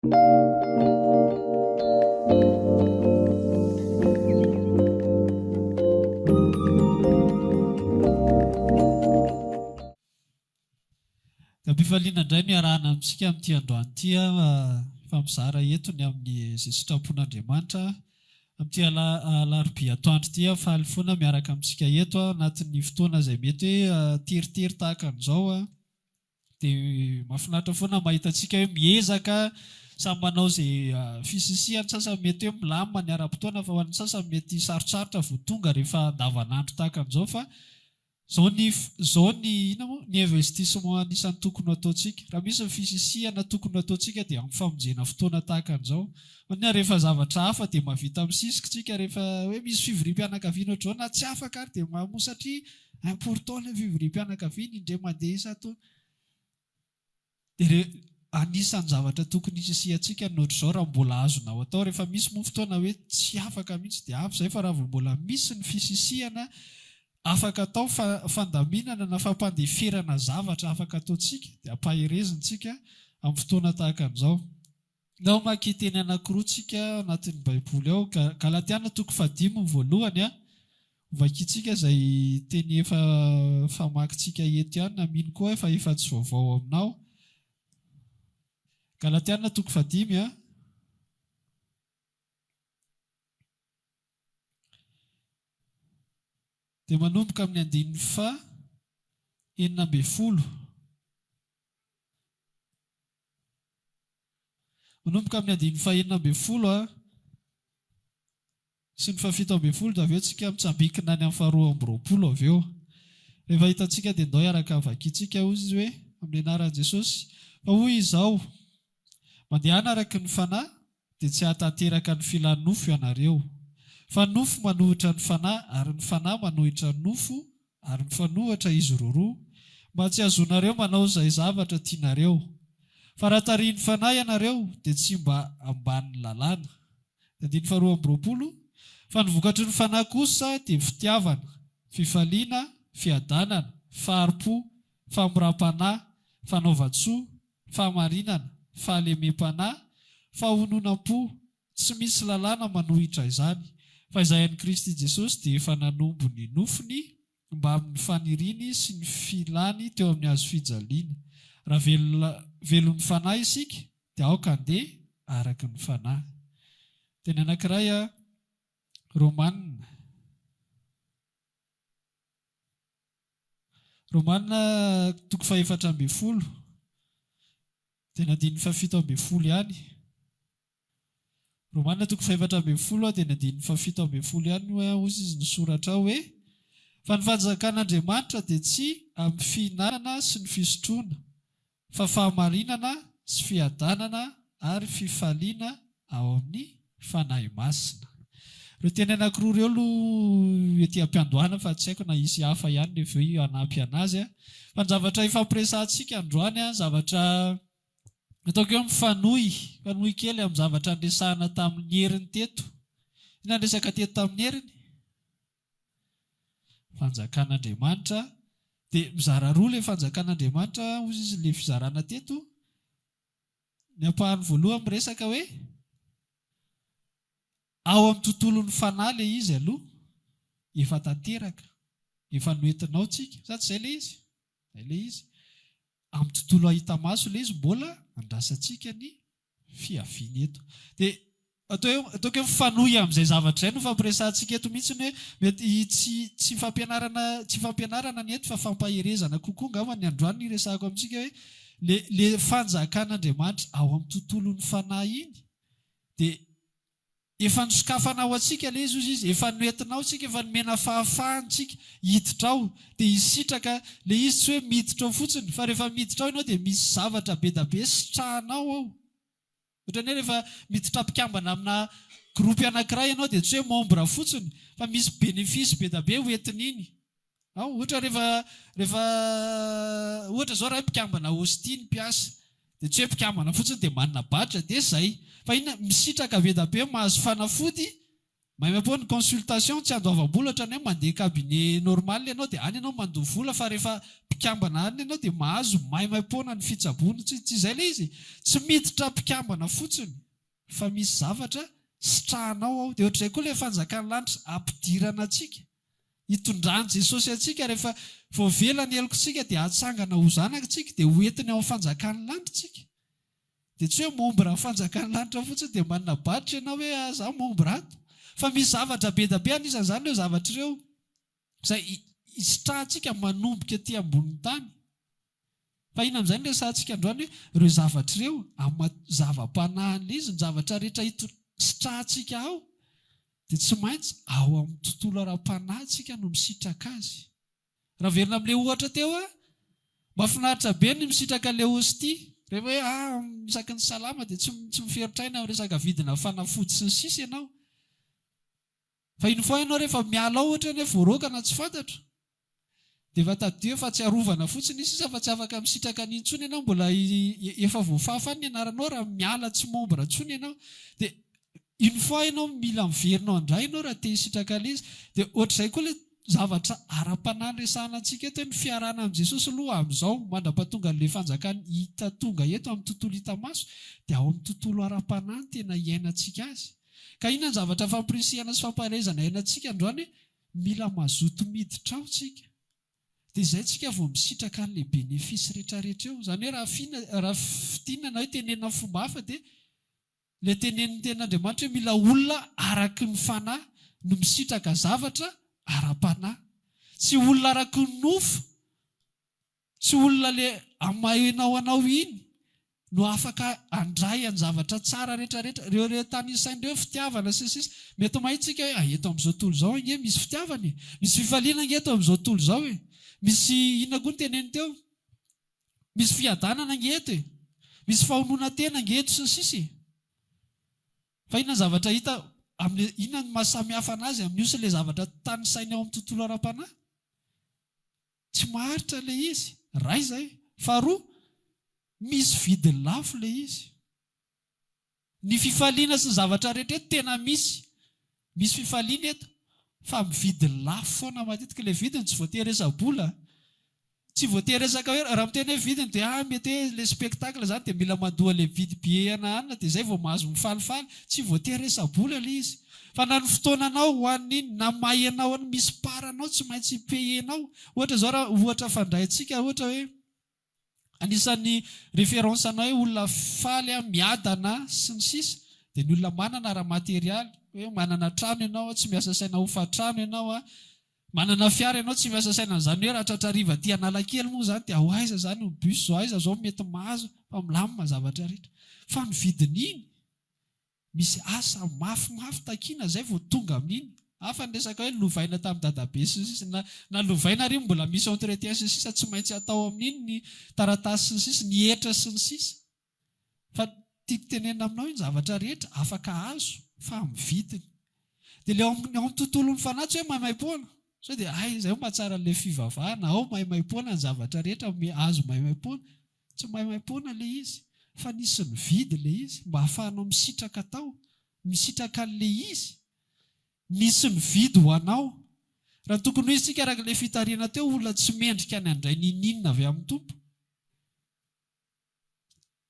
Dia mpifaliana indray no arahana amintsika amin'ity androany ity fa mizara etony amin'ny izay sitrapon'Andriamanitra amin'ity alarobia atoandro ity faly foana miaraka amintsika eto anatin'ny fotoana izay mety hoe teritery tahaka an'izao dia mahafinaritra foana mahita antsika hoe miezaka samy manao izay fisisiany sasany mety hoe milamina ny ara-potoana fa ho an'ny sasany mety sarotsarotra vao tonga rehefa andavanandro tahaka an'izao fa zao ny investissement anisan'ny tokony ataontsika. Raha misy ny fisisihana tokony ataontsika dia amin'ny famonjena fotoana tahaka an'izao. Rehefa zavatra hafa dia mahavita misisika tsika rehefa hoe misy fivorim-pianakaviana ohatr'izao na tsy afaka ary dia mamoa satria important ilay fivorim-pianakaviana indray mandeha isato. Dia anisan'ny zavatra tokony hisisihantsika ny ohatr'izao raha mbola azonao atao rehefa misy moa fotoana hoe tsy afaka mihitsy dia afo izay fa raha vao mbola misy ny fisisihana afaka atao fandaminana na fampandeferana zavatra afaka ataontsika dia ampaherezintsika amin'ny fotoana tahaka an'izao. Nao maki teny anankiroa tsika anatin'ny Baiboly ao, Galatiana 5:1 vakiantsika izay teny efa famakintsika eto ihany na mino koa efa tsy vaovao aminao. Galatiana 5:1 dia manomboka amin'ny 9:40. Manomboka amin'ny 9:40 sy ny 7:20 dia avy eo tsika mitsambikina any amin'ny 12:20 avy eo. Rehefa hitantsika dia ndao araka vakiantsika hozy hoe amin'ny anaran'i Jesosy, fa hoy izao, mandehana araka ny fanahy dia tsy hahatanteraka ny filan'ny-nofo ianareo. Fa nofo manohitra ny fanahy ary ny fanahy manohitra ny nofo ary mifanohitra izy roa mba tsy azonareo manao izay zavatra tianareo. Fa raha tarihin'ny fanahy ianareo dia tsy mba ambanin'ny lalàna. 12:20 Fa ny vokatry ny fanahy kosa dia fitiavana, fifaliana, fiadanana, faharipo, famoram-panahy, fanaova-tsoa, fahamarinana, fahalemem-panahy, fahononam-po, tsy misy lalàna manohitra izany. Fa izay an'i Kristy Jesosy dia efa nanombo ny nofony mba amin'ny faniriany sy ny filany teo amin'ny hazo fijaliana. Raha velon'ny fanahy isika dia aoka andeha araka ny fanahy. Teny anankiray Romanina 4:12 tena andin'ny 17 ihany. Romanina 4:12 dia andin'ny 17 ihany hozy izy ny soratra hoe, fa ny fanjakan'Andriamanitra dia tsy amin'ny fihinanana sy ny fisotroana, fa fahamarinana sy fiadanana ary fifaliana ao amin'ny fanahy masina. Ireo teny anankiroa ireo aloha ety am-piandohana fa tsy haiko na isy hafa ihany rehefa hanampy anazy. Fa ny zavatra ifampiresantsika androany, zavatra ataoko eo mifanohy kely amin'ny zavatra andresahana tamin'ny heriny teto. Ina andresaka teto tamin'ny heriny? Fanjakan'Andriamanitra. Dia mizara roa ilay fanjakan'Andriamanitra hozy izy ilay fizarana teto. Ny ampahany voalohany miresaka hoe ao amin'ny tontolon'ny fanahy ilay izy aloha, efa tanteraka, efa noentinao tsika, sa tsy izay ilay izy? Ilay izy. Amin'ny tontolo ahita maso ilay izy mbola andrasantsika ny fiaviany eto. Dia ataoko hoe mifanohy amin'izay zavatra izay no fampiresantsika eto mihitsy hoe mety tsy fampianarana ny eto fa fampaherezana kokoa ngamba ny androany ny resahako amintsika hoe le fanjakan'Andriamanitra ao amin'ny tontolon'ny fanahy iny dia efa nisokafanao atsika ilay izy, efa noentinao tsika, efa nomena fahafahantsika hiditra ao dia hisitraka ilay izy, tsy hoe miditra ao fotsiny fa rehefa miditra ao ianao dia misy zavatra be da be sitrahanao ao. Ohatrany hoe rehefa miditra mpikambana amina gropy anankiray ianao dia tsy hoe membre fotsiny fa misy benefisy be da be hoentin'iny. Ohatra rehefa ohatra izao raha mpikambana hostia ny mpiasa dia tsy hoe mpikambana fotsiny dia manana badra dia izay, fa inona misitraka be da be mahazo fanafody mahay maipoa ny consultation tsy andoavam-bola ohatrany hoe mandeha cabinet normal ianao dia any ianao mandoha vola fa rehefa mpikambana any ianao dia mahazo mahay maipoana ny fitsaboana tsy izay ilay izy tsy miditra mpikambana fotsiny fa misy zavatra sitrahanao ao dia ohatr'izay koa ilay fanjakany lanitra ampidirana antsika hitondrany Jesosy antsika rehefa voavelany helokontsika dia hatsangana ho zanakitsika dia hoentiny ao fanjakany lanitra tsika dia tsy hoe momby raha fanjakany lanitra fotsiny dia manana baditra ianao hoe za momby rato fa misy zavatra be da be anisan'izany ireo zavatra ireo izay isitrahantsika manomboka aty ambonin'ny tany fa ina amin'izay no resantsika androany hoe ireo zavatra ireo zava-panahiny izy ny zavatra rehetra sitrahantsika ao dia tsy maintsy ao amin'ny tontolo ara-panahintsika no misitraka azy raha verina amin'ilay ohatra teo mahafinaritra be ny misitraka ilay hostia rehefa hoe misaky ny salama dia tsy miferitraina amin'ny resaka vidina fanafody sy ny sisa ianao fa iny foa ianao rehefa miala ao ohatra hoe voarokana tsy fantatro dia efa tadio fa tsy arovana fotsiny ny sisa fa tsy afaka misitraka n'intsony ianao mbola efa voafafa ny anaranao raha miala tsy momby ratsony ianao dia iny foa ianao mila miverinao andray ianao raha te hisitraka ilay izy dia ohatr'izay koa ilay zavatra ara-panahy resahana antsika eto hoe ny fiarahana amin'i Jesosy aloha amin'izao mandrapatonga n'ilay fanjakany hita tonga eto amin'ny tontolo hita maso dia ao amin'ny tontolo ara-panahy tena iainantsika azy ka ina ny zavatra fampirisihana sy fampaharezana iainantsika androany mila mazoto miditra ao tsika dia izay tsika vao misitraka n'ilay benefisy rehetrarehetra eo izany hoe raha fitinana hoe tenena fomba hafa dia ilay tenen'ny ten'Andriamanitra hoe mila olona araky ny fanahy no misitraka zavatra ara-panahy tsy olona araky ny nofo tsy olona le amahinao anao iny no afaka andray any zavatra tsara rehetrarehetra reo tany isain'ireo fitiavana sisy mety mahitsika hoe eto amin'izao tontolo izao nge misy fitiavana misy fifaliana nge eto amin'izao tontolo izao misy inona koa ny teneny teo misy fiadanana nge eto misy fahonoana tena nge eto sy ny sisy fa inona zavatra hita inona ny mahasamy hafa anazy amin'io sy ilay zavatra tany sainy ao amin'ny tontolo ara-panahy tsy maharitra ilay izy ray izay faharoa misy vidiny lafo ilay izy ny fifaliana sy ny zavatra rehetra eto tena misy fifaliana eto fa mividiny lafo foana matetika ilay vidiny tsy voatery resa-bola tsy voatery resaka hoe raha miteny hoe vidiny dia mety hoe ilay spektakla izany dia mila mandoha ilay vidy biena anina dia izay vao mahazo mifalifaly tsy voatery resa-bola ilay izy fa na ny fotoananao ho an'iny na mahenao any misy paranao tsy maintsy pehenao ohatra zao raha ohatra fandrayntsika ohatra hoe anisan'ny référence anao hoe olona faly miadana sy ny sisa dia ny olona manana raha materialy hoe manana trano ianao tsy miasa saina hofa-trano ianao manana fiara ianao tsy miasa saina n'izany hoe raha tratrariva ty Analakely moa izany dia aiza izany ny bus zao aiza zao mety mahazo fa milamina zavatra rehetra fa ny vidiny iny misy asa mafimafy takiana izay vao tonga amin'iny hafa ny resaka hoe lovaina tamin'ny dadabe sy ny sisa na lovaina ry mbola misy entretien sy ny sisa tsy maintsy atao amin'iny ny taratasy sy ny sisa ny hetra sy ny sisa fa tiako tenena aminao iny zavatra rehetra afaka azo fa mividiny dia le ao amin'ny tontolon'ny fanahy tsy hoe maimaipoana sao dia izay mahatsara n'ilay fivavahana ao maimaipoana ny zavatra rehetra azo maimaipoana tsy maimaipoana ilay izy fa nisy ny vidy ilay izy mba hahafahanao misitraka tao misitraka n'ilay izy nisy ny vidy ho anao raha tokony ho izy tsika araka ilay fitariana teo olona tsy mendrika any andray nininina avy amin'ny tompo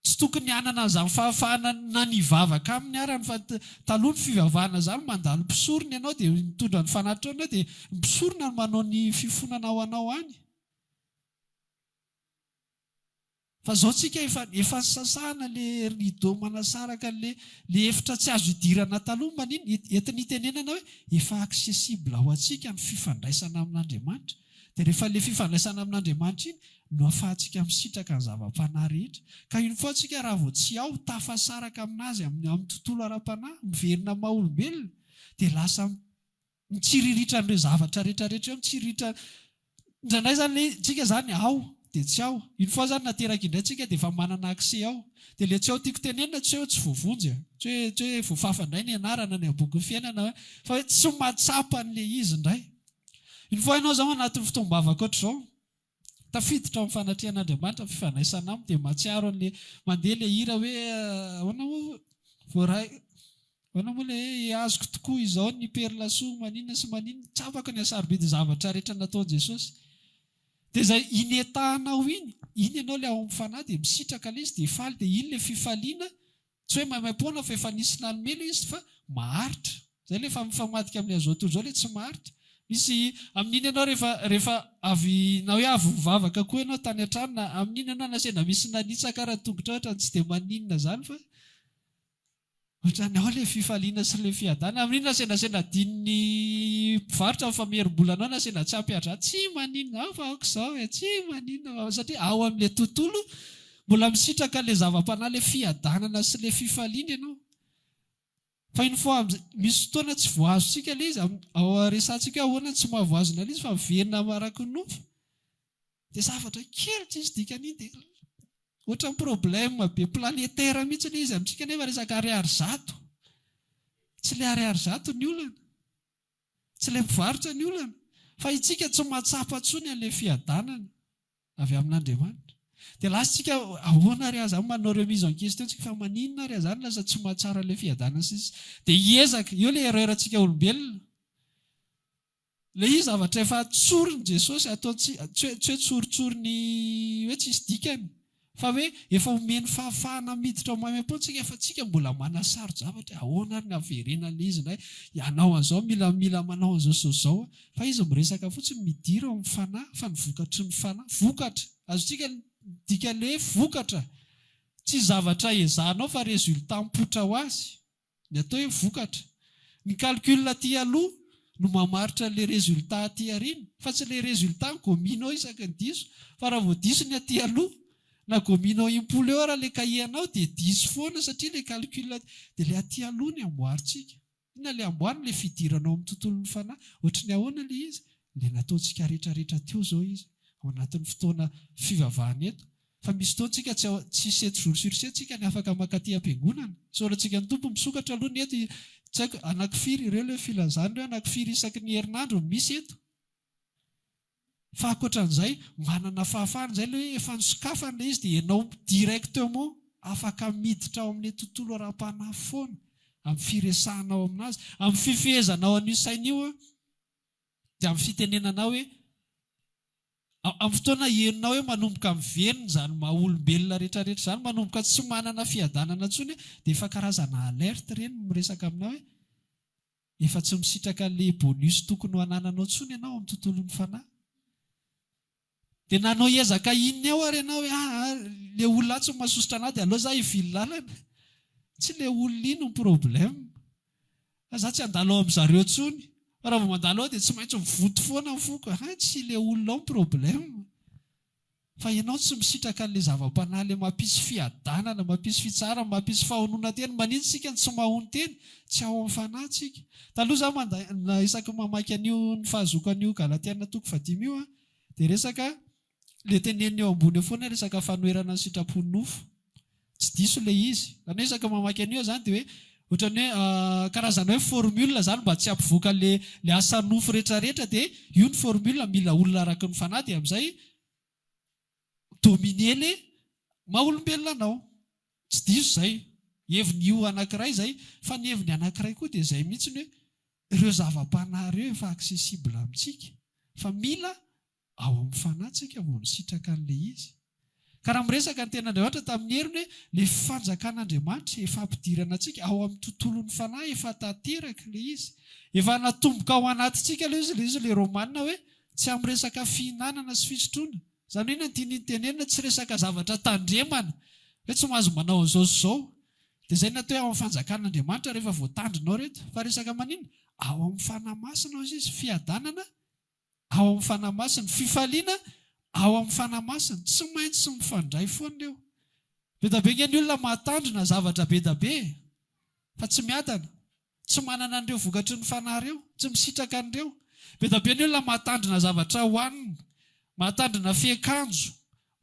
tsy tokony hanana an'izany fahafahana na nivavaka amin'ny arany fa taloha ny fivavahana izany mandalo mpisorona ianao dia mitondra ny fanatitra ianao dia mpisorona no manao ny fifonana ao anao any fa zao tsika efa sasahana le rideau manasaraka le efitra tsy azo idirana taloha maniny entiny hitenenana hoe efa accessible ho antsika ny fifandraisana amin'Andriamanitra dia rehefa le fifandraisana amin'Andriamanitra iny no ahafahantsika misitraka ny zava-panahy rehetra ka iny foa tsika raha vao tsy ao tafasaraka aminazy amin'ny tontolo ara-panahy miverina maha-olombelona dia lasa mitsiriritra n'ireo zavatra rehetrarehetra eo mitsiriritra indraindray zany le tsika zany ao dia tsy ao iny foa zany nateraka indray tsika dia efa manana akse ao dia le tsy ao tiako tenenina tsy hoe tsy voavonjy tsy hoe voafafa indray ny anarana ny abokin'ny fiainana fa hoe tsy mahatsapa n'ilay izy indray iny foa ianao zao anatin'ny fotoam-bavaka ohatr'izao tafiditra amin'ny fanatrehan'Andriamanitra fifandraisana aminy dia mahatsiaro an'le mandeha le hira hoe ahoana voaray Manao moa ilay azoko tokoa izao ny perlasoa maninona sy maninona, tsapaka ny asarobidy zavatra rehetra nataon'i Jesosy. Dia izay inetahanao iny ianao ilay ao amin'ny fanahy dia misitraka ilay izy dia faly, dia iny ilay fifaliana, tsy hoe maimaimpona fa efa nisy nanomena izy fa maharitra. Izay ilay mifamadika amin'ny azo atolo izao ilay tsy maharitra. Misy amin'iny ianao rehefa avy na hoe avy mivavaka koa ianao tany an-trano, na amin'iny ianao nasena misy nanitsaka raha tongotra ohatra tsy dia maninona izany fa ohatran'ny ao ilay fifaliana sy ilay fiadana. Amin'iny nasenasena din'ny mpivarotra mifamerim-bolanao nasena tsy hampiatra, tsy maninona fa aoka izao tsy maninona, satria ao amin'ilay tontolo mbola misitraka ilay zava-panahy, ilay fiadanana sy ilay fifaliana ianao. Fa iny misy fotoana tsy voazontsika ilay izy, ao resantsika ahoana tsy mahavoazona ilay izy fa miverina maraky ny nofo. Dia zavatra kely tsy isy dikany dia ohatran'ny problème be planétaire mihitsy ilay izy amintsika, nefa resaka ariary zato. Tsy ilay ariary zato ny olana, tsy ilay mpivarotra ny olana, fa itsika tsy mahatsapa intsony an'ilay fiadanana avy amin'Andriamanitra. Dia lasitsika ahoana ary aza manao ireo mise en question tsika fa maninona ary azany lasa tsy mahatsara ilay fiadanana sisy. Dia hiezaka, eo ilay erreur-ntsika olombelona. Ilay izy zavatra efa tsorin'i Jesosy ataontsika, tsy hoe tsoritsoriny hoe tsisy dikany, fa hoe efa omeny fahafahana miditra ao maimaimpona efa tsika mbola manasaro zavatra ahoana ary ny averenan'ilay izy ndray ianao an'izao mila manao an'izao sy izao, fa izy miresaka fotsiny midira ao amin'ny fanahy fa ny vokatry ny fanahy vokatra azotsika dikan'ilay vokatra tsy zavatra ezahanao fa résultat mipoitra ho azy ny atao hoe vokatra. Ny calcul aty aloha no mamaritra ilay résultat aty aoriana, fa tsy ilay résultat ny gominao isaky ny diso, fa raha vao diso ny aty aloha na gominao impolo eo raha ilay kahianao dia diso foana satria ilay calcul dia ilay aty aloha ny amboarintsika. Inona ilay amboarina? Ilay fidiranao amin'ny tontolon'ny fanahy. Ohatry ny ahoana ilay izy? Ilay nataontsika rehetrarehetra teo izao izy ao anatin'ny fotoana fivavahana eto. Fa misy fotoantsika tsy 7 jours sur 7 tsika ny afaka makaty am-piangonana. Sorantsika ny tompo misokatra aloha ny eto, tsy haiko anankifiry ireo ilay filazana ireo, anankifiry isaky ny herinandro misy eto. Fa ankoatran'izay manana fahafahana izay ilay hoe efa nisokafana ilay izy dia ianao directement afaka miditra ao amin'ilay tontolo ara-panahy foana amin'ny firesahanao aminazy, amin'ny fifehezanao an'io saina io, dia amin'ny fitenenanao hoe amin'ny fotoana henonao hoe manomboka miverina izany maha-olombelona rehetrarehetra izany, manomboka tsy manana fiadanana intsony, dia efa karazana alerte ireny miresaka aminao hoe efa tsy misitraka ilay bonus tokony ho anananao intsony ianao amin'ny tontolon'ny fanahy. Dia nanao ezaka inona eo ary ianao hoe ilay olona tsy mahasosotra anahy dia aleo za hivily lalana. Tsy ilay olona iny ny problème. Za tsy handalo amin'izareo intsony. Raha vao mandalo ao dia tsy maintsy mivoto foana ny foko. Tsy ilay olona ao ny problème. Fa ianao tsy misitraka an'ilay zava-panahy ilay mampisy fiadanana, mampisy fitsarana, mampisy fahonoana teny. Maninona isika ny tsy mahono teny? Tsy ao amin'ny fanahy tsika. Taloha za isaky mamaky an'io ny fahazokan'io Galatiana 5:5 io dia resaka ilay teneniny eo ambony eo foana resaka fanoherana ny sitrapon'ny nofo. Tsy diso ilay izy. Izany hoe isaka mamaky an'io izany dia hoe ohatran'ny hoe karazana hoe formule izany mba tsy hampivoaka ilay asa nofo rehetrarehetra, dia io ny formule mila olona araka ny fanahy dia amin'izay dominer ilay maha-olombelona anao. Tsy diso izay. Heviny io anankiray izay, fa ny heviny anankiray koa dia izay mihitsy hoe ireo zava-panahy ireo efa accessible amintsika. Fa mila ao amin'ny fanahy tsika vao misitraka an'ilay izy. Ka raha miresaka ny ten'Andriamanitra tamin'ny heriny hoe ilay fanjakan'Andriamanitra efa ampidirana antsika ao amin'ny tontolon'ny fanahy, efa tanteraka ilay izy. Efa natomboka ao anatintsika ilay izy ilay Romanina hoe tsy amin'ny resaka fihinanana sy fisotroana. Izany hoe ny tenenina tsy resaka zavatra tandremana hoe tsy mahazo manao an'izao sy izao. Dia izay natao ao amin'ny fanjakan'Andriamanitra rehefa voatandrinao reto. Fa resaka maninona? Ao amin'ny fanahy masina izy fiadanana, ao amin'ny fanahy masina fifaliana, ao amin'ny fanahy masina tsy maintsy sy mifandray foana eo. Be da be ny olona mahatandrina zavatra be da be fa tsy miadana, tsy manana an'ireo vokatry ny fanahy ireo, tsy misitraka an'ireo. Be da be ny olona mahatandrina zavatra hohanina, mahatandrina fiakanjo,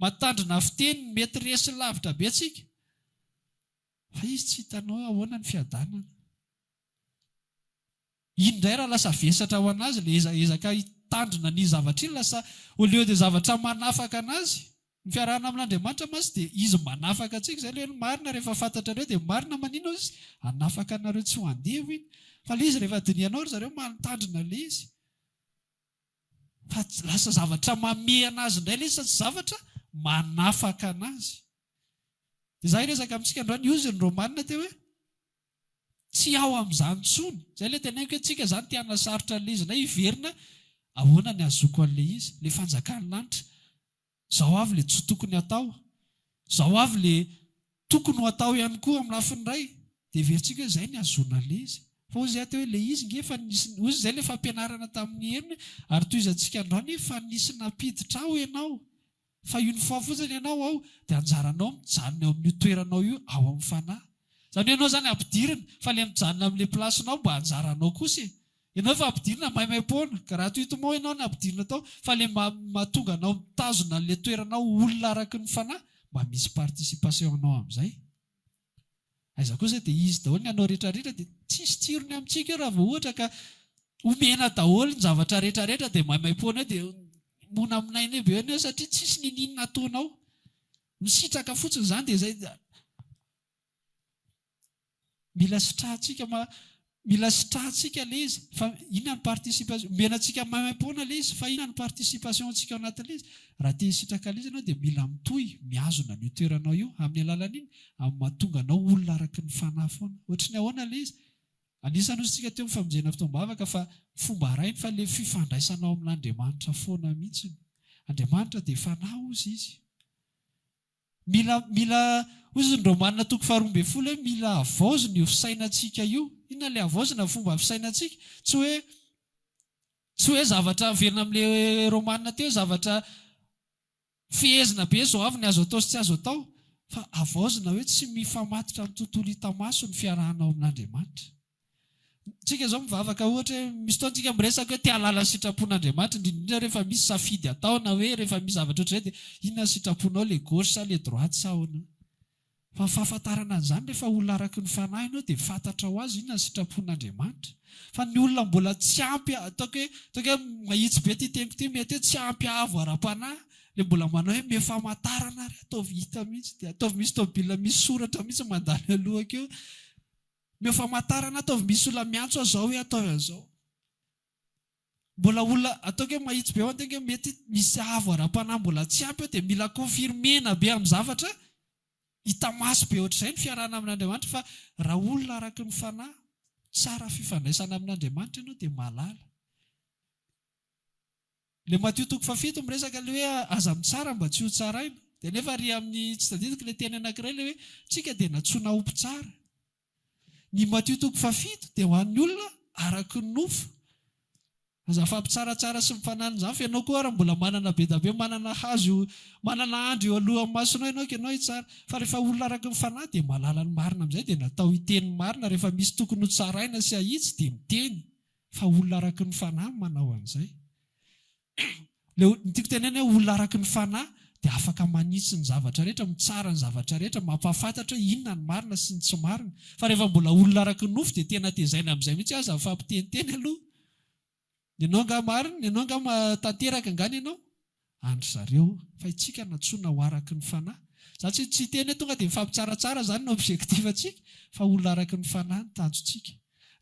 mahatandrina fiteny, mety resy lavitra be tsika. Fa izy tsy hitanao ahoana ny fiadanana. Indray raha lasa vesatra ho anazy ilay ezaka hitandrina ny zavatra iny, lasa au lieu dia zavatra manafaka anazy Ny fiarahana amin'Andriamanitra masy dia izy manafaka antsika. Izay ilay marina rehefa fantatrareo dia marina manino izy hanafaka anareo tsy ho andevo iny. Fa ilay izy rehefa dinianao ry zareo manotandrina ilay izy. Fa lasa zavatra mameh anazy indray ilay izy sa tsy zavatra manafaka anazy. Dia izaho resaka amintsika androany io izy ny Romanina teo hoe tsy ao amin'izany intsony. Izay ilay teneniko hoe tsika izany tiana sarotra ilay izy na hiverina ahoana ny azoko an'ilay izy, ilay fanjakany lanitra. Izao avy ilay tsy tokony atao. Izao avy ilay tokony ho atao ihany koa amin'ny lafiny iray. Dia heveritsika hoe izay ny azoana ilay izy. Fa hoy izay teo hoe ilay izy nge fa nisy, hoy izay ilay fampianarana tamin'ny heriny, ary toy izantsika androany fa nisy napiditra ao ianao. Fa uniforme fotsiny ianao ao dia anjaranao mijanona eo amin'io toeranao io ao amin'ny fanahy. Izany hoe ianao izany ampidirina, fa ilay mijanona amin'ilay plasinao mba anjaranao kosa. Ianao fa ampidirina maimaimpoana, ka raha toy moa ianao ny ampidirina tao, fa ilay mahatonga anao mitazona ilay toeranao olona araky ny fanahy, mba misy participation anao amin'izay. Aiza kosa dia izy daholo ny anao rehetrarehetra dia tsisy tsirony amintsika raha vao ohatra ka omena daholo ny zavatra rehetrarehetra dia maimaimpoana dia mona aminainy be eo satria tsisy ninina ataonao. Misitraka fotsiny izany dia izay mila sitrahantsika ilay izy. Fa inona ny participation? Menantsika maimaimpoana ilay izy, fa inona ny participation antsika ao anatin'ilay izy? Raha te hisitraka ilay izy ianao dia mila mitohy, miazona ny toeranao io amin'ny alalan'iny, amin'ny mahatonga anao olona araky ny fanahy foana. Ohatry ny ahoana ilay izy? Anisany ozy tsika teo amin'ny famonjena fotoam-bavaka fa fomba rainy fa ilay fifandraisanao amin'Andriamanitra foana mihitsiny. Andriamanitra dia fanahy ozy izy. Mila ozy ny Romanina 12 hoe mila havaozina io fisainantsika io. Inona ilay havaozina fomba fisainantsika? Tsy hoe zavatra averina amin'ilay Romanina teo, zavatra fehezina be zao avy ny azo atao sy tsy azo atao, fa havaozina hoe tsy mifamatotra amin'ny tontolo hita maso ny fiarahanao amin'Andriamanitra. Tsika izao mivavaka ohatra hoe misy fotoana miresaka hoe te halala ny sitrapon'Andriamanitra, indrindra rehefa misy safidy atao na hoe rehefa misy zavatra ohatr'izay dia inona ny sitraponao, ilay gauche sa ilay droite sa ahoana? Fa fahafantarana an'izany rehefa olona araky ny fanahy ianao dia fantatra ho azy inona ny sitrapon'Andriamanitra. Fa ny olona mbola tsy ampy, ataoko hoe mahitsy be ty tempo ty, mety hoe tsy ampy ahavo ara-panahy, ilay mbola manao hoe mifamantarana ary ataovy hita mihitsy, dia ataovy misy tômôbila misy soratra mihitsy mandany alohaka eo. Mifamantarana, ataovy misy olona miantso azao hoe atao an'izao. Mbola olona ataoko hoe mahitsy be ao an-tegna mety misy ahavo ara-panahy mbola tsy ampy eo dia mila confirmena be amin'ny zavatra hita maso be ohatr'izay ny fiarahana amin'Andriamanitra. Fa raha olona araky ny fanahy, tsara fifandraisana amin'Andriamanitra ianao dia malala. Ilay Matthieu 7 miresaka ilay hoe aza mitsara mba tsy ho tsaraina, dia nefa ry amin'ny tsy tadidiko ilay teny anankiray ilay hoe tsika dia natsoina ho mpitsara. Ny Matthieu 7 dia ho an'ny olona araky ny nofo. Aza fampitsaratsara sy mifanana izany fa ianao koa raha mbola manana be da be, manana hazo, manana andro eo alohan'ny masonao ianao ka ianao hitsara. Fa rehefa olona araky ny fanahy dia mahalala ny marina amin'izay dia natao hiteny marina. Rehefa misy tokony ho tsaraina sy ahitsy dia miteny. Fa olona araky ny fanahy manao an'izay. Ny tiako tenena hoe olona araky ny fanahy dia afaka manitsy ny zavatra rehetra, mitsara ny zavatra rehetra, mampafantatra hoe inona ny marina sy ny tsy marina. Fa rehefa mbola olona araky ny nofo dia tena tezaina amin'izay mihitsy aza fampiteniteny aloha. Ianao nga marina, ianao nga tanteraka angany ianao, andry zareo. Fa itsika natsoina ho araky ny fanahy. Izany tsy teny hoe tonga dia mifampitsaratsara izany no objektifantsika, fa olona araky ny fanahy ny tanjontsika.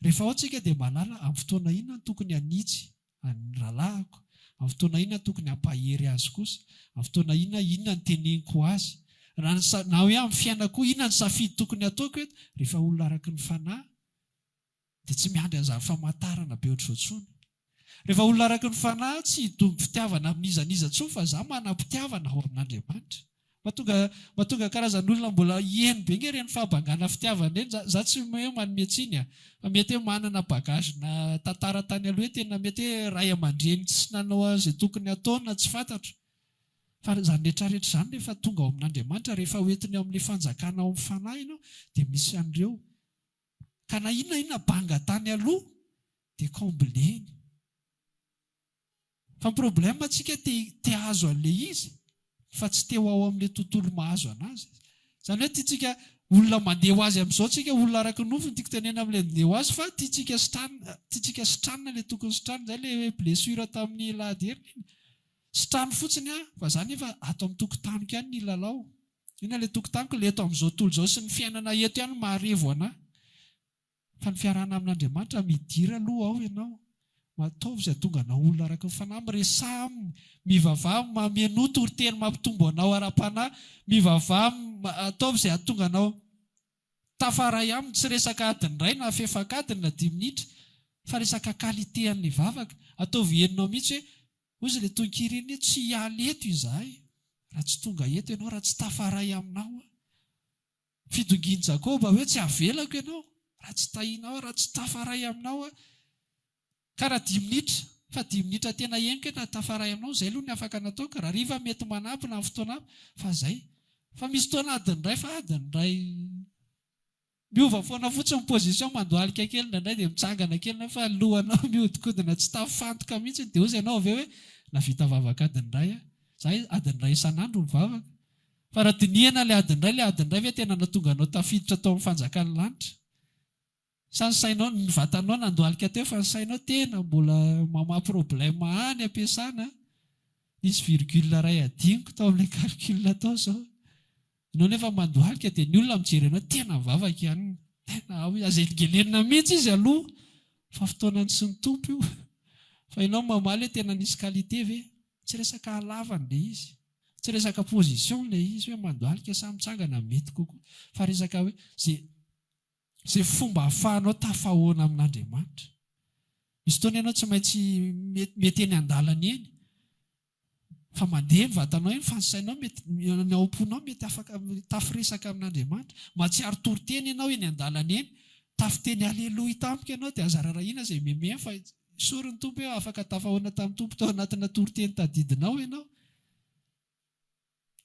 Rehefa ao tsika dia malala amin'ny fotoana inona tokony hanitsy ny ralahako, amin'ny fotoana inona tokony hampahery azy kosa, amin'ny fotoana inona ny teneniko azy, na hoe amin'ny fiainako inona ny safidy tokony ataoko eto. Rehefa olona araky ny fanahy dia tsy miandry an'izany famantarana be ohatr'izao. Rehefa olona araky ny fanahy tsy hitombo fitiavana amin'izaniza intsony, fa za manam-pitiavana ao amin'Andriamanitra. Mahatonga karazan'olona mbola hiheno be nge ireny fahabangana fitiavana ireny. Za tsy hoe manome tsiny, fa mety hoe manana bagage na tantara tany aloha hoe tena mety hoe ray aman-dreny tsy nanao izay tokony ataona tsy fantatro. Fa izany rehetrarehetra izany rehefa tonga ao amin'Andriamanitra, rehefa hoentiny ao amin'ilay fanjakana ao amin'ny fanahy ianao, dia misy an'ireo ka na inona banga tany aloha dia kombileny. Fa ny problème antsika te hazo an'ilay izy, fa tsy te ho ao amin'ilay tontolo mahazo anazy. Izany hoe tiantsika olona mandeha ho azy amin'izao, tsika olona araky ny nofo ny tiako tenena amin'ilay mandeha ho azy, fa tiantsika sitranina ilay tokony sitranina, izay ilay blessure tamin'ny lahady heriny. Sy trano fotsiny fa zany efa ato amin'ny tokotaniko ihany ny lalao. Ina ilay tokotaniko ilay eto amin'izao tontolo izao sy ny fiainana eto ihany maharevo anahy. Fa ny fiarahana amin'Andriamanitra midira aloha ao ianao. Mataovy izay tonga anao olona araka ny fanahy, miresaha aminy, mivavaha mameno toriteny mampitombo anao ara-panahy, mivavaha ataovy izay atonga anao tafaray aminy, tsy resaka adiny iray na fefakadiny na 10 minitra, fa resaka kalitean'ny vavaka. Ataovy henonao mihitsy hoe ozy ilay tonkiriny tsy hialy eto izahay, raha tsy tonga eto ianao, raha tsy tafaray aminao. Fidongian'i Jakoba hoe tsy havelako ianao, raha tsy tahinao, raha tsy tafaray aminao. Ka raha 10 minitra, fa 10 minitra tena henoko na tafaray aminao, izay aloha ny afaka nataoko. Raha riva mety manampy na fotoana fa izay. Fa misy fotoana adiny iray, fa adiny iray miova foana fotsiny position, mandohalika kely indray dia mitsangana kely, fa lohanao mihodinkodina tsy tafantoka mihitsy, dia ozy ianao avy eo hoe navita vavaka adiny iray. Izay adiny iray isan'andro mivavaka. Fa raha dinihana ilay adiny iray ve tena natonga anao tafiditra tao amin'ny fanjakan'ny lanitra? Sa ny sainao, ny vatanao nandohalika teo, fa ny sainao tena mbola problème any ampiasana. Nisy virgule iray adiniko tao amin'ilay calcul tao izao. Ianao nefa mandohalika dia ny olona mijery anao tena mivavaka ihany. Tena azengelenina mihitsy izy aloha, fa fotoanany sy ny tompo io. Fa ianao mamaly hoe tena nisy qualité ve? Tsy resaka halavany ilay izy, tsy resaka position ilay izy hoe mandohalika sa mitsangana mety kokoa, fa resaka hoe izay fomba hahafahanao tafahoana amin'Andriamanitra. Misy fotoana ianao tsy maintsy mety eny an-dalana eny, fa mandeha ny vatanao eny, fa ny sainao mety, ny ao-ponao mety afaka tafiresaka amin'Andriamanitra. Matsiaro toriteny ianao eny an-dalana eny, tafiteny aleloha tampoka ianao, dia aza raharahiana izay meme, fa sorin'ny tompo hoe afaka tafahoana tamin'ny tompo tao anatina toriteny tadidinao ianao.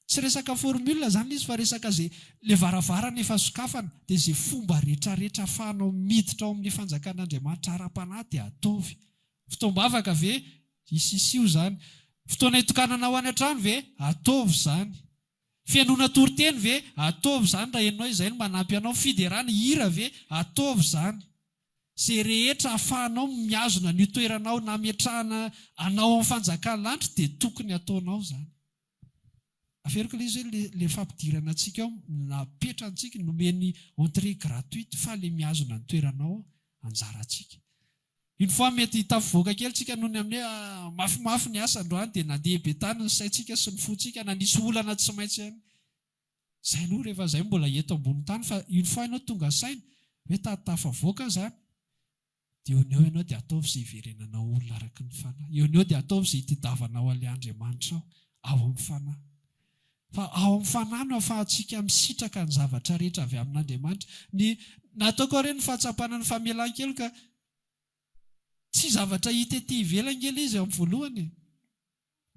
Tsy resaka formule zany izy, fa resaka izay ilay varavarana efa sokafana, dia izay fomba rehetrarehetra ahafahanao miditra ao amin'ny fanjakan'Andriamanitra ara-panahy dia ataovy. Fotoam-bavaka ve? Isisio izany. Fotoana hitokanana ho any an-trano ve? Ataovy izany. Fianona toriteny ve? Ataovy izany. Raha ianao izay no manampy anao. Fiderana hira ve? Ataovy izany. Izay rehetra ahafahanao miazona ny toeranao na metrahana anao amin'ny fanjakan'ny lanitra dia tokony ataonao izany. Aferiko ilay izy hoe ilay fampidirana antsika ao, napetra antsika, nomeny entrée gratuite, fa ilay miazona ny toeranao anjara antsika. Une fois mety tafivoaka kely tsika noho ny amin'ny mafimafy ny asa androany, dia nandeha be tany ny saintsika sy ny fontsika, na nisy olana tsy maintsy ihany. Izay aloha rehefa izay mbola eto ambony tany, fa une fois ianao tonga saina hoe tafavoaka izany, dia eo ianao dia ataovy izay hiverenanao olona araka ny fanahy. Eo dia ataovy izay hitadiavanao an'ilay Andriamanitra ao amin'ny fanahy. Fa ao amin'ny fanahy no ahafahantsika misitraka ny zavatra rehetra avy amin'Andriamanitra. Nataoko ireny fahatsapana ny famelan-kely, ka tsy zavatra hita ety ivelangely izy amin'ny voalohany.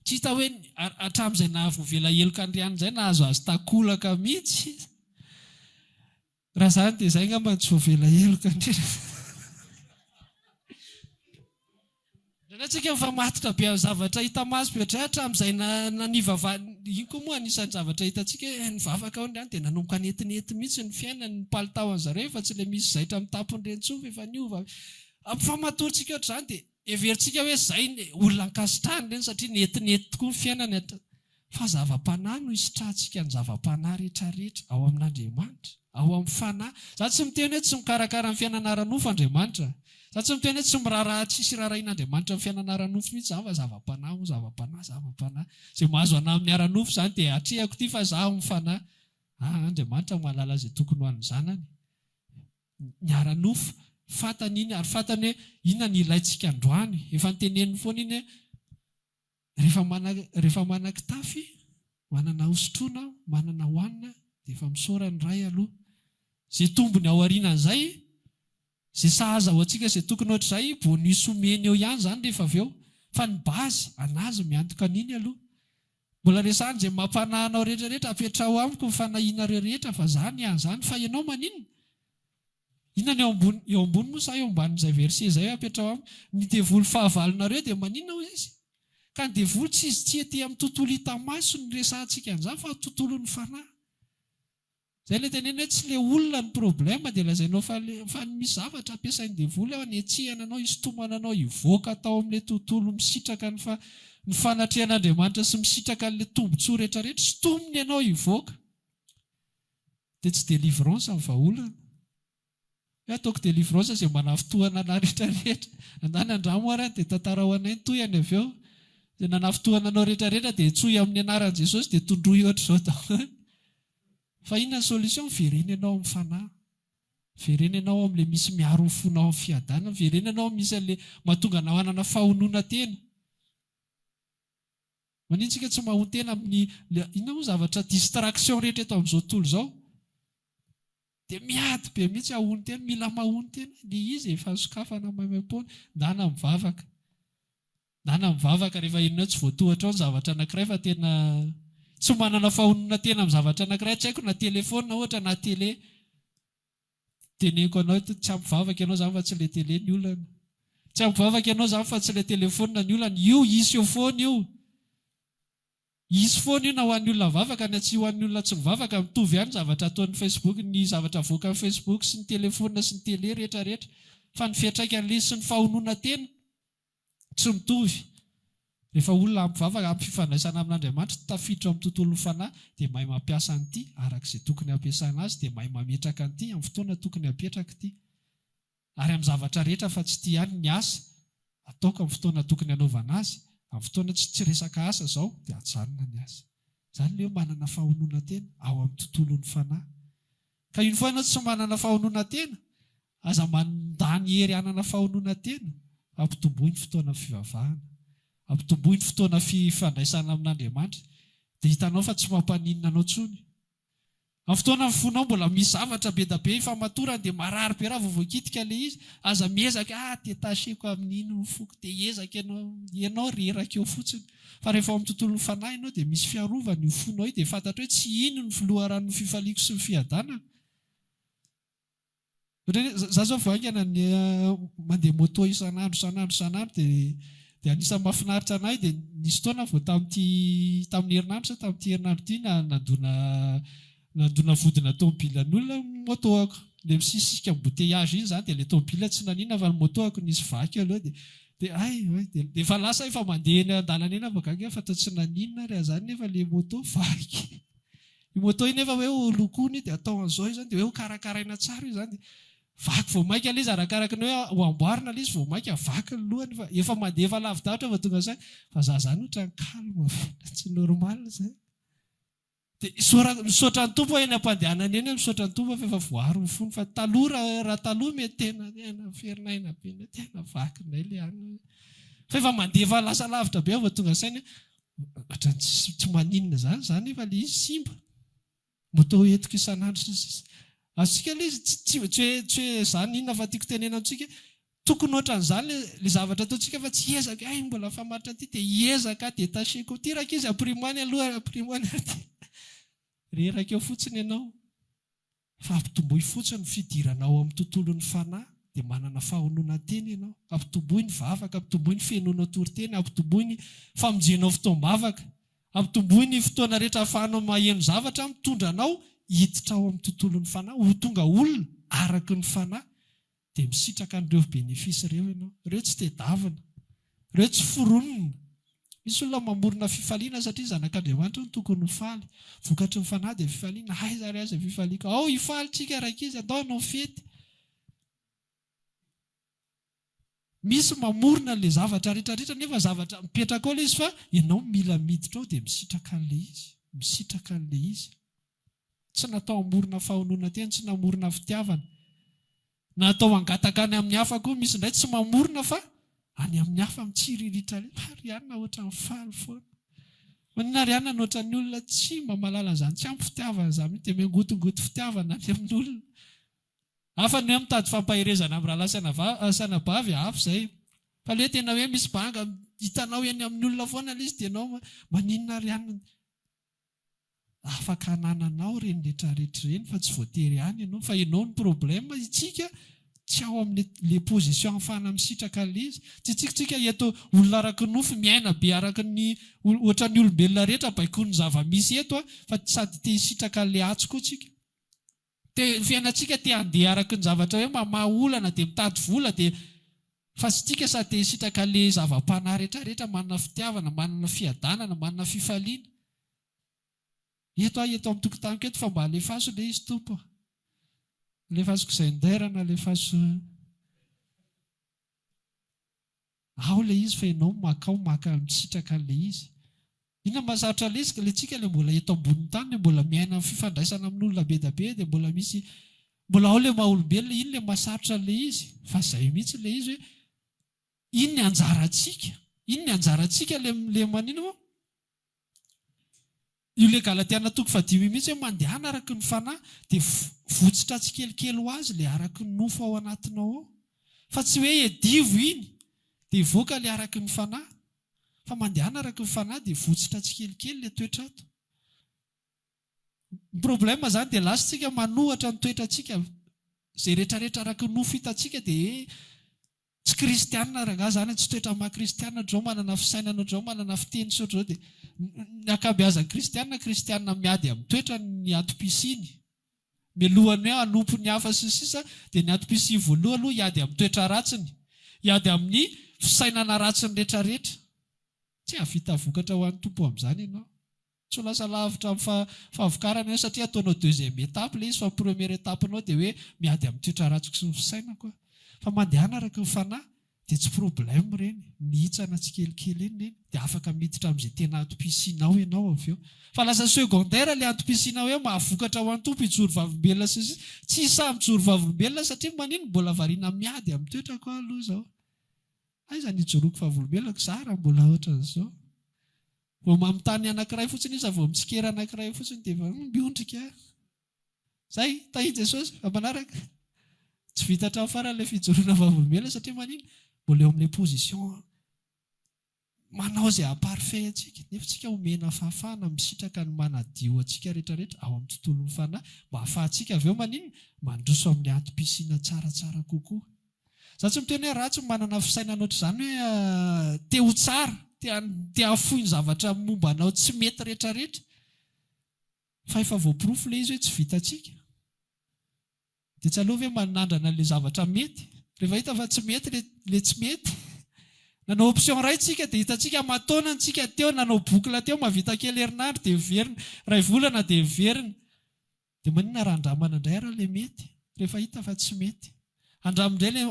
Tsy hita hoe hatramin'izay nahavovela heloka andriana izay nahazo azy takolaka mihitsy. Raha izany dia izay ngamba tsy voavela heloka andriana. Antsika efa matotra be amin'ny zavatra hita maso be hatramin'izay nanivavaka. Iny koa moa anisan'ny zavatra hitantsika ny vavaka ao andriana dia nanomboka nentinety mihitsy ny fiainany, ny palitaon'ny zareo, fa tsy ilay misy zaitra amin'ny tampony ireny tsofa efa niova. Famatorintsika ohatr'izany dia everintsika hoe izay olona ankasitrahany ireny satria nentinety tokoa ny fiainany. Fa zava-panahy no hisitrahantsika ny zava-panahy rehetrarehetra ao amin'Andriamanitra, ao amin'ny fanahy. Za tsy miteny hoe tsy mikarakara ny fiainana ara-nofo Andriamanitra. Za tsy miteny hoe tsy miraharaha, tsisy raharahin'Andriamanitra ny fiainana ara-nofo mihitsy. Za fa zava-panahy, zava-panahy. Izay mahazo anahy amin'ny ara-nofo izany dia hatrehako ity, fa za amin'ny fanahy. Andriamanitra mahalala izay tokony ho an'ny zanany. Ny ara-nofo fantany iny, ary fantany hoe inona ny ilaintsika androany. Efa niteneniny foana iny hoe rehefa manan-kitafy, manana hosotrona, manana hoanina, dia efa misaorany ray aloha. Izay tombony ao aorianan'izay, izay sahaza ho antsika izay tokony ohatr'izay, bonus omeny eo ihany izany rehefa avy eo. Fa ny bazy anazy miantoka an'iny aloha. Mbola resahany izay mampanahinao rehetrarehetra, apetrao amiko ny fanahinareo rehetra, fa izany ihany izany. Fa ianao maninona? Inona eo ambony moa sa eo ambanin'izay verset izay apetrao amiko? Ny devoly fahavalonareo dia maninona hoy izy? Ka ny devoly tsy izy tsy ety amin'ny tontolo hita maso ny resahantsika an'izany, fa tontolon'ny fanahy. Izay ilay tenena hoe tsy ilay olona ny problema, dia lazainao fa misy zavatra ampiasain'ny devoly ao, hanetsihana anao, hisintomana anao, hivoaka tao amin'ilay tontolo misitraka ny ny fanatrehan'Andriamanitra sy misitraka an'ilay tombontsoa rehetrarehetra sy tomony ianao hivoaka dia tsy délivrance amin'ny vahaolana. Ataoko délivrance izay manafitohana ana rehetrarehetra. Andany andramo ary dia tantara ho anay toyany avy eo. Dia nanafitohana anao rehetrarehetra dia tsoy amin'ny anaran'i Jesosy dia tondroy ohatr'izao daholo. Fa inona ny solution? Verena ianao amin'ny fanahy. Verena ianao amin'ilay misy miaro ny fonao amin'ny fiadanana. Verena ianao misy an'ilay mahatonga anao hanana fahonoana tena. Manintsika tsy mahon tena amin'ny inona moa zavatra distraction rehetra eto amin'izao tontolo izao. Dia miady be mihitsy ahony tena, mila mahony tena. Ilay izy efa sokafana maimaimpona, ndana mivavaka. Ndana mivavaka rehefa inona tsy voatohatra ao ny zavatra anankiray fa tena tsy manana fahonona tena amin'ny zavatra anankiray, tsy haiko na telefona ohatra na télé. Teneniko anao tsy ampivavaka ianao zany fa tsy ilay télé ny olana. Tsy ampivavaka ianao zany fa tsy ilay telefona ny olana. Io isy eo foana io. Isy foana io na ho an'ny olona mivavaka na tsy ho an'ny olona tsy mivavaka, mitovy ihany zavatra ataon'ny Facebook, ny zavatra avoaka amin'ny Facebook sy ny telefona sy ny télé rehetrarehetra. Fa ny fiantraikan'ilay sy ny fahonoana tena tsy mitovy. Rehefa olona ampivavaka amin'ny fifandraisana amin'Andriamanitra tafiditra amin'ny tontolon'ny fanahy dia mahay mampiasa an'ity arak'izay tokony ampiasana azy, dia mahay mametraka an'ity amin'ny fotoana tokony hapetraka ity. Ary amin'ny zavatra rehetra fa tsy tia ihany ny asa ataoko amin'ny fotoana tokony hanaovana azy. Amin'ny fotoana tsy resaka asa izao dia hajanona ny asa. Izany ilay manana fahonoana tena ao amin'ny tontolon'ny fanahy. Ka iny foana tsy manana fahonoana tena, aza mandany hery hanana fahonoana tena, ampitombohy ny fotoana fivavahana, ampitombohy ny fotoana fifandraisana amin'Andriamanitra, dia hitanao fa tsy mampaninona anao tsony. Amin'ny fotoana mifonao mbola misy zavatra be da be ifamatorana dia marary be raha vovoakitika ilay izy, aza miezaka tetacheko amin'iny ny foko, dia ezaka ianao reraka eo fotsiny. Fa rehefa amin'ny tontolon'ny fanahy ianao dia misy fiarovana io fonao io, dia fantatra hoe tsy ino ny filoharan'ny fifaliako sy ny fiadanana. Za zao voaingana mandeha moto isan'andro dia anisan'ny mahafinaritra anahy dia nisy fotoana vao tamin'ny herinandro sa tamin'ity herinandro ity nandona vodina tomobilan'olona motoako. Ilay misisika embouteillage iny zany dia ilay tomobila tsy naninona fa ny motoako nisy vaky aloha dia efa lasa efa mandeha eny an-dalana eny avakanga fa tsy naninona ry zany nefa ilay moto vaky. Io moto iny nefa hoe lokony dia atao an'izao izany dia hoe karakaraina tsara io zany. Vaky vao maika ilay izy arakaraka ny hoe ho amboarina ilay izy vao maika vaky ny lohany fa efa mandeha efa lavidavitra fa tonga izany fa za zany ohatra ny calme tsy normal izay. Dia misaotra ny tompo eny am-pandehanana eny, misaotra ny tompo fa efa voaro ny fony fa taloha raha taloha mety tena ferinaina be tena vakinay ilay any. Fa efa mandeha efa lasa lavitra be vao tonga sainy tsy maninona zany efa ilay izy simba. Moto entiko isan'andro asika ilay izy tsy hoe zany inona fa tiako tenena amintsika, tokony ohatran'izany ilay zavatra ataontsika fa tsy ezaka mbola famaritra an'ity dia hiezaka detacheko ty raka izy aprimoany aloha aprimoany aty. Reraka eo fotsiny ianao. Fa ampitombohy fotsiny fidiranao amin'ny tontolon'ny fanahy dia manana fahonoana tena ianao. Ampitombohy ny vavaka, ampitombohy ny fihainoana toritena, ampitombohy ny famonjenao fotoam-bavaka, ampitombohy ny fotoana rehetra ahafahanao maheno zavatra mitondra anao hiditra ao amin'ny tontolon'ny fanahy, ho tonga olona araky ny fanahy dia misitraka an'ireo benefisy ireo ianao. Ireo tsy tedavina, ireo tsy foronina. Misy olona mamorona fifaliana satria zanak'Andriamanitra no tokony ho faly. Vokatry ny fanahy dia fifaliana. Aiza ary aza fifaliaka. Ao hifaly tsika raka izy, atao anao fety. Misy mamorona ilay zavatra rehetrarehetra nefa zavatra mipetraka ao ilay izy fa ianao mila miditra ao dia misitraka an'ilay izy. Misitraka an'ilay izy. Tsy natao hamorona fahonoana tena, tsy namorona fitiavana. Natao hangataka any amin'ny hafa koa misy indray tsy mamorona fa any amin'ny hafa mitsiriritra Mariana ohatra ny faly foana. Manina Mariana ohatra ny olona tsy mamalala zany, tsy ampy fitiavana zany, dia miangotongoto fitiavana any amin'ny olona. Hafa ny hoe mitady fampaherezana amin'ny raha sanabavy hafa izay. Fa ilay tena hoe misy banga hitanao eny amin'ny olona foana ilay izy dia ianao maninona Mariana. Afaka hanananao reny rehetrarehetra reny fa tsy voatery ihany ianao. Fa ianao ny problème itsika tsy ao amin'ilay position ahafahana misitraka an'ilay izy. Tsy tsika eto olona araky nofo miaina be araky ny ohatra ny olombelona rehetra baikoa ny zava-misy eto fa sady te hisitraka an'ilay atso koa tsika. Fiainantsika te handeha araky ny zavatra hoe mamaha olana dia mitady vola dia Fa sy tika sady te hisitraka le zava-panahy rehetrarehetra, manana fitiavana, manana fiadanana, manana fifaliana. Eto amin'ny tokotaniko eto fa mba alefaso le izy tompo. Alefasoko izay nderana, alefaso. Ao le izy fa ianao maka misitraka le izy. Inona mahasarotra le izy ka le tsika le mbola eto ambonin'ny tany, le mbola miaina amin'ny fifandraisana amin'olona be da be, dia mbola ao le maha-olombelona, iny le mahasarotra le izy. Fa izay mihitsy le izy hoe iny ny anjarantsika. Iny ny anjarantsika le manino moa? Io le Galatiana 5:5 mihitsy hoe mandehana araka ny fanahy dia votsitra tsikelikely ho azy le araka ny nofo ao anatinao ao. Fa tsy hoe edivo iny dia hivoaka le araka ny fanahy. Fa mandehana araka ny fanahy dia votsitra tsikelikely le toetrato. Ny problema zany dia lasantsika manohatra ny toetrantsika. Izay rehetrarehetra araka ny nofo hitantsika dia tsy kristianina raha zany, tsy toetra maha-kristianina ohatr'izao, manana fisainana ohatr'izao, manana fiteny sy ohatr'izao, dia ny ankabeazan'ny kristianina miady amin'ny toetra ny atom-pisiny. Mialohany hoe hanompo ny hafa sy sisa, dia ny atom-pisi voaloha aloha hiady amin'ny toetra ratsiny, hiady amin'ny fisainana ratsiny rehetrarehetra. Tsy havita vokatra ho an'ny tompo amin'izany ianao. Tsy ho lasa lavitra amin'ny fahavokarana io, satria ataonao deuxième étape le izy, fa première étape-nao dia hoe miady amin'ny toetra ratsiko sy ny fisainako. Fa mandehana araka ny fanahy dia tsy problème ireny, mihitsana tsikelikely eny, dia afaka miditra amin'izay tena atom-pisinao ianao avy eo. Fa lasa secondaire le atom-pisinao hoe mahavokatra ho an'ny tompo hijoro vavolombelona sy tsy samy mijoro vavolombelona, satria manino mbola variana miady amin'ny toetrako aloha izao. Aiza ny hijoroako vavolombelona zara mbola ohatran'izao. Vao mamitany anankiray fotsiny izy, vao mitsikera anankiray fotsiny dia miondrika. Zay, tahi Jesosy, ampanaraka. Tsy vita hatramin'ny farany ilay fijoroana vavolombelona, satria manino mbola eo amin'ilay position manao izay haparfait antsika. Nefa tsika omena fahafahana misitraka ny manadio antsika rehetrarehetra ao amin'ny tontolon'ny fanahy, mba hahafahantsika avy eo manino mandroso amin'ny atom-pisiana tsaratsara kokoa. Za tsy miteny hoe ratsy manana fisainana ohatr'izany hoe te ho tsara, te hahafohy ny zavatra momba anao tsy mety rehetrarehetra. Fa efa voaporofo ilay izy hoe tsy vitantsika. Dia tsy aleo hoe manandrana ilay zavatra mety. Rehefa hita fa tsy mety ilay tsy mety. Nanao option iray tsika dia hitantsika mataona antsika teo, nanao bokla teo, mavita kely herinandro dia verina, iray volana dia verina. Dia maninona raha andramana indray raha ilay mety? Rehefa hita fa tsy mety. Andramindray ilay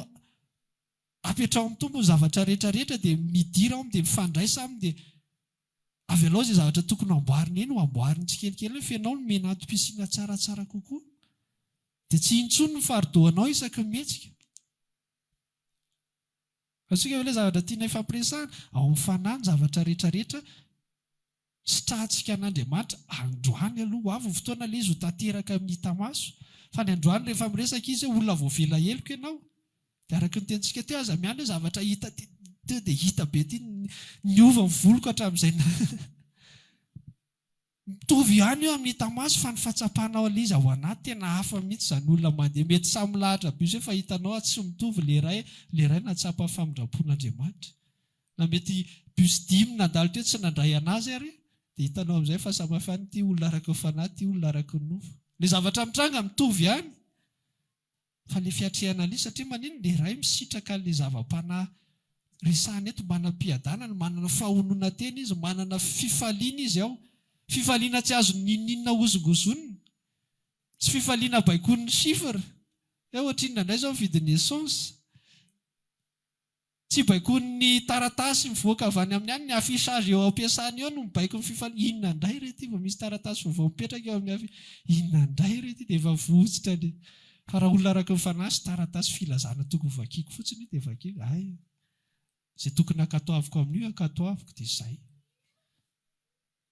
apetrao amin'ny tompo ny zavatra rehetrarehetra, dia midira ao, dia mifandraisa aminy, dia avy aloha izay zavatra tokony amboarina eny ho amboarina tsikelikely, fenao no mena atom-pisiana tsaratsara kokoa. Dia tsy intsony ny faridoanao isaky ny mihetsika. Fatsika hoe zavatra tiana ifampiresahana ao amin'ny fanahy, ny zavatra rehetrarehetra sitrahantsika an'Andriamanitra. Androany aloha avy ny fotoana ilay izy ho tanteraka amin'ny hita maso. Fa ny androany rehefa miresaka izy olona voavela heloka ianao. Dia araka ny tentsika teo aza miany hoe zavatra hita teo dia hita be ty niova ny voloko hatramin'izay. Mitovy ihany eo amin'ny hita maso, fa ny fatsapanao ilay izy ao anaty tena hafa mihitsy izany olona mandeha. Mety samy lahatra be izy hoe fa hitanao tsy mitovy ilay iray natsapa ny famindrapon'Andriamanitra. Na mety bus 10 nandalo teo tsy nandray anazy ary, dia hitanao amin'izay fa samafany ty olona araka ny fanahy, ty olona araka ny nofo. Ilay zavatra mitranga mitovy ihany. Fa ilay fiatrehana ilay, satria manino ilay iray misitraka ilay zava-panahy resahana eto, manam-piadanana, manana fahonona tena izy, manana fifaliana izy ao. Fifaliana tsy azo ninina ozongozonina, tsy fifaliana baikon'ny sifra. Ohatrinona indray izao vidin'ny essence, tsy baikon'ny taratasy mivoaka avy any amin'ny any, ny affichage eo ampiasany eo no mibaiko ny fifaliana. Inona indray rety vao misy taratasy vao mipetraka eo amin'ny inona indray rety dia efa votsitra ilay. Fa raha olona araka ny fanahy sy taratasy filazana tokony vakiako fotsiny dia vakiako. Izay tokony ankatoaviko amin'io ankatoaviko, dia izay.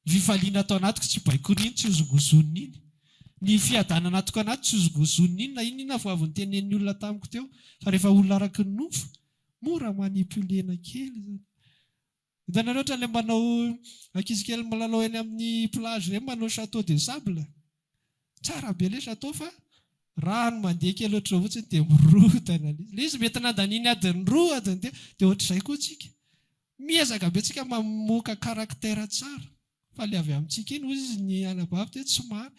Ny fifaliana atao anatiko tsy baikony iny, tsy ozongozonina iny. Ny fiadanana atoko anaty tsy ozongozonina iny, na inona vao avy notenen'ny olona tamiko teo. Fa rehefa olona araka ny nofo, mora manipulena kely. Hitanareo ohatra ilay manao ankizy kely milalao eny amin'ny plage ireny, manao château de sable. Tsara be ilay château fa rano mandeha kely ohatr'izao fotsiny dia mirotana. Ilay izy mety nandaniny adiny roa adiny telo, dia ohatr'izay koa tsika. Miezaka be tsika mamoaka karaktera tsara. Fa ilay avy amintsika iny hozy ny anabavy dia tsy maro.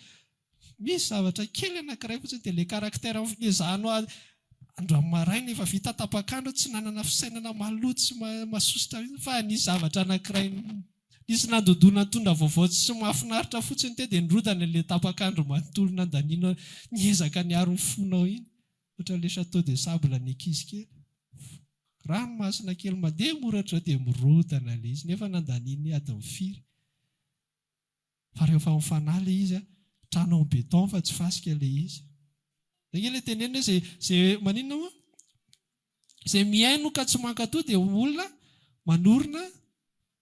Misy zavatra kely anankiray fotsiny dia ilay karaktera finezahanao andro amin'ny maraina efa vita tapakandro tsy nanana fisainana maloto sy masosotra fa nisy zavatra anankiray nisy nandodona tondra vaovao tsy mahafinaritra fotsiny te dia nirodana ilay tapakandro manontolo nandaniana niezaka niaro ny fonao iny ohatra ilay chateau de sable ny ankizy kely ranomasina kely mandeha moratra dia mirodana ilay izy nefa nandaniany ady mifiry fa rehefa mifanahy ilay izy trano en béton fa tsy fasika ilay izy ilay tenenina izay maninona moa izay miaino ka tsy mankato dia olona manorina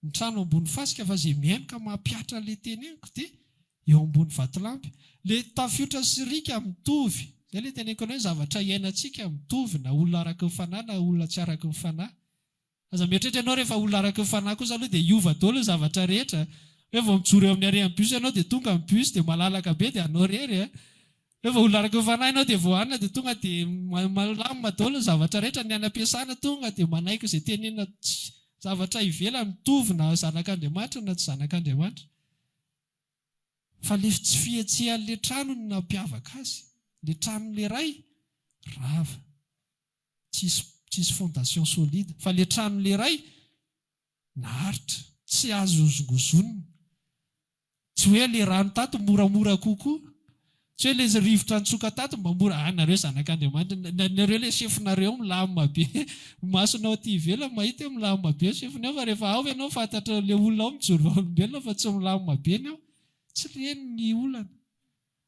ny trano ambony fasika fa izay miaino ka mampiatra ilay teneniko dia eo ambony vatolampy ilay tafiotra sy rika mitovy izay ilay teneniko hoe zavatra iainantsika mitovy na olona araka ny fanahy na olona tsy araka ny fanahy aza mieritreritra ianao rehefa olona araka ny fanahy kosa aloha dia iova daholo ny zavatra rehetra hoe vao mijoro eo amin'ny arehan'ny bus ianao dia tonga ny bus dia malalaka be dia anao rery rehefa olona araka ny fanahy ianao dia vao hanina dia tonga dia malamina daholo ny zavatra rehetra ny any am-piasana tonga dia manaiky izay tenena zavatra ivelany mitovy na zanak'Andriamanitra na tsy zanak'Andriamanitra fa le tsy fihetsehan'ilay trano no nampiavaka azy ilay tranon'ilay ray rava tsisy fondation solide fa ilay tranon'ilay ray naharitra tsy azo ozongozonina tsy hoe ilay rano tato moramora kokoa tsy hoe ilay rivotra nitsoka tato mba mora nareo zanak'Andriamanitra nareo ilay sefinareo milamina be masonao ty ivelany mahita hoe milamina be sefinao fa rehefa ao ianao fantatra ilay olona ao mijoro olombelona fa tsy milamina be ny ao tsy reny ny olana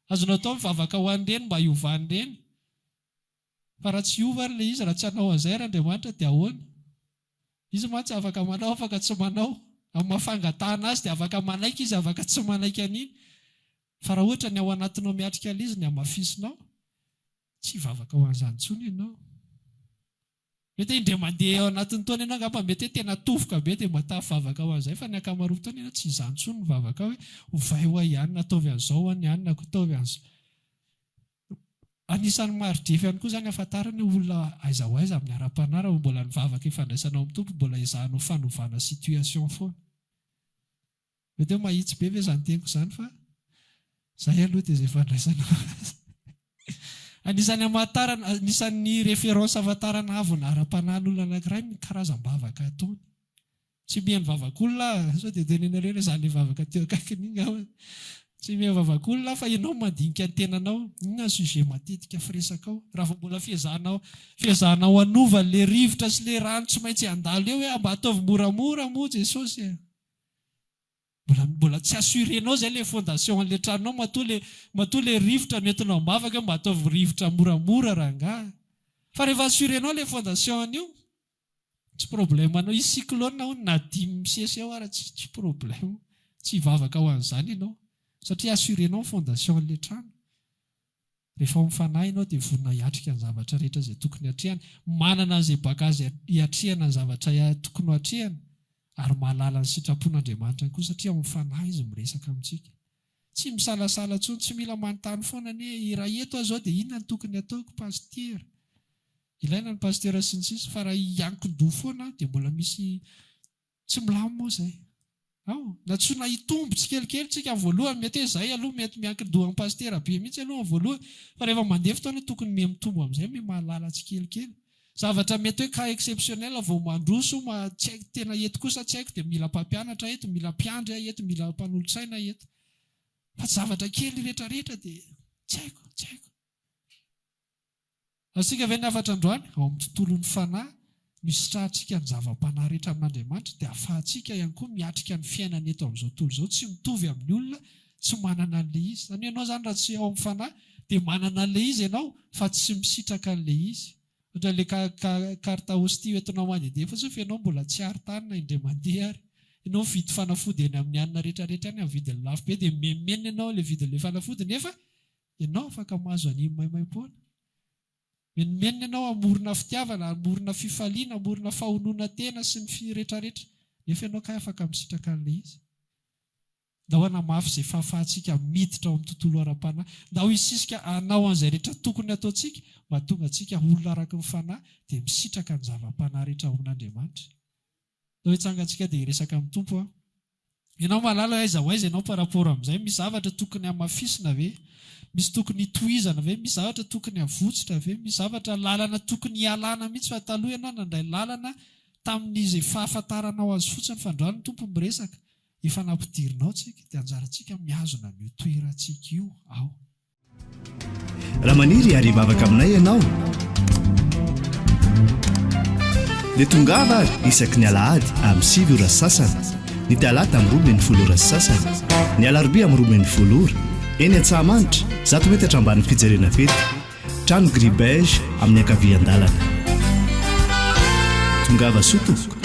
azonao atao mivavaka ho an'ireny mba hiovan'ireny fa raha tsy hiova ilay izy raha tsy hanao an'izay raha Andriamanitra dia ahoana izy mantsy afaka manao afaka tsy manao amin'ny mahafangatahana azy dia afaka manaiky izy afaka tsy manaiky an'iny fa raha ohatra ny ao anatinao miatrika ilay izy ny amafisinao tsy hivavaka ho an'izany intsony ianao mety indray mandeha ao anatin'ny taona ianao ngamba mety hoe tena tovoka be dia matafavaka ho an'izay fa ny ankamaroa taona ianao tsy izany intsony mivavaka hoe hovay ho ihany nataovy an'izao any ihany nataovy an'izao anisan'ny marodrefy ihany koa izany ahafantarana olona aiza ho aiza amin'ny ara-panaraka mbola nivavaka ifandraisanao amin'ny tompo mbola izahanao fanovana situation foana mety hoe mahitsy be ve izany teniko izany fa izay aloha dia izay fandraisanao anisan'ny hamantarana anisan'ny référence ahafantarana avona ara-panahyn'olona anankiray ny karazam-bavaka ataony tsy mihaino vavak'olona sao dia tenenareo hoe izany vavaka teo akaikiny iny tsy mihaino vavak'olona fa ianao mandinika ny tenanao inona sujet matetika firesaka ao raha vao mbola fihazahanao hanova ilay rivotra sy ilay rano tsy maintsy handalo eo hoe mba ataovy moramora moa Jesosy mbola tsy assurenao zay ilay fondation an'ilay tranonao matoa ilay rivotra nentinao mavaka mba ataovy rivotra moramora rangaha fa rehefa assurenao ilay fondation an'io tsy problème anao izy cyclone ho na dimy misesy ao ara tsy problème tsy hivavaka ho an'izany ianao satria assurenao ny fondation an'ilay trano rehefa mifanahy ianao dia vonona hiatrika ny zavatra rehetra izay tokony hatrehana manana an'izay bagazy hiatrehana ny zavatra tokony hatrehana ary mahalala ny sitrapon'Andriamanitra koa satria mifanahy izy miresaka amintsika tsy misalasala intsony tsy mila manontany foana ny raha eto aho zao dia inona ny tokony ataoko pasteur ilaina ny pasteur sy ny sisa fa raha hiankin-doha foana dia mbola misy tsy milamy moa izay na tsona hitombo tsikelikely tsika amin'ny voalohany mety hoe izay aloha mety miankin-doha amin'ny pasteur be mihitsy aloha amin'ny voalohany fa rehefa mandeha fotoana tokony mitombo amin'izay mahalala tsikelikely zavatra mety hoe cas exceptionnel vao mandroso tsy haiko tena eto kosa tsy haiko dia mila mpampianatra eto mila mpiandry eto mila mpanolotsaina eto fa zavatra kely rehetrarehetra dia tsy haiko asika ve ny afatra androany ao amin'ny tontolon'ny fanahy misitrantsika ny zava-panahy rehetra amin'Andriamanitra dia ahafahantsika ihany koa miatrika ny fiainana eto amin'izao tontolo izao tsy mitovy amin'ny olona tsy manana an'ilay izy zany ianao zany raha tsy ao amin'ny fanahy dia manana an'ilay izy ianao fa tsy misitraka an'ilay izy ohatra ilay karta hostia entinao mandehandeha fa sao ianao mbola tsy hari-tanina indray mandeha ary ianao mividy fanafody eny amin'ny anina rehetrarehetra any amin'ny vidiny lafo be dia memena ianao ilay vidin'ilay fanafody nefa ianao afaka mahazo an'iny maimaim-poana menimena ianao amorona fitiavana amorona fifaliana amorona fahonoana tena sy ny rehetrarehetra nefa ianao ka afaka misitraka an'ilay izy nda ho anamafy izay fahafahantsika miditra ao amin'ny tontolo ara-panahy nda ho isisika anao an'izay rehetra tokony ataontsika mba tonga antsika olona araka ny fanahy dia misitraka ny zava-panahy rehetra ao amin'Andriamanitra da hoe tsangantsika dia hiresaka amin'ny tompo ianao malala aiza ho aiza ianao par rapport amin'izay misy zavatra tokony hamafisina ve misy tokony hitohizana ve, misy zavatra tokony havotsitra ve, misy zavatra lalana tokony hialana mihitsy, fa taloha ianao nandray lalana tamin'izay fahafantaranao azy fotsiny fa androany tompo miresaka efa nampidirinao tsika dia anjarantsika mihazona an'io toerantsika io ao. Raha maniry ary mavaka aminay ianao dia tongava ary isaky ny alahady amin'ny 7 ora sasany, ny talata amin'ny 12 ora sasany, ny alarobia amin'ny 12 ora, eny Antsahamanitra 100 metatra ambanin'ny fijerena fety, trano Gribege amin'ny ankavian-dalana. Tongava soto.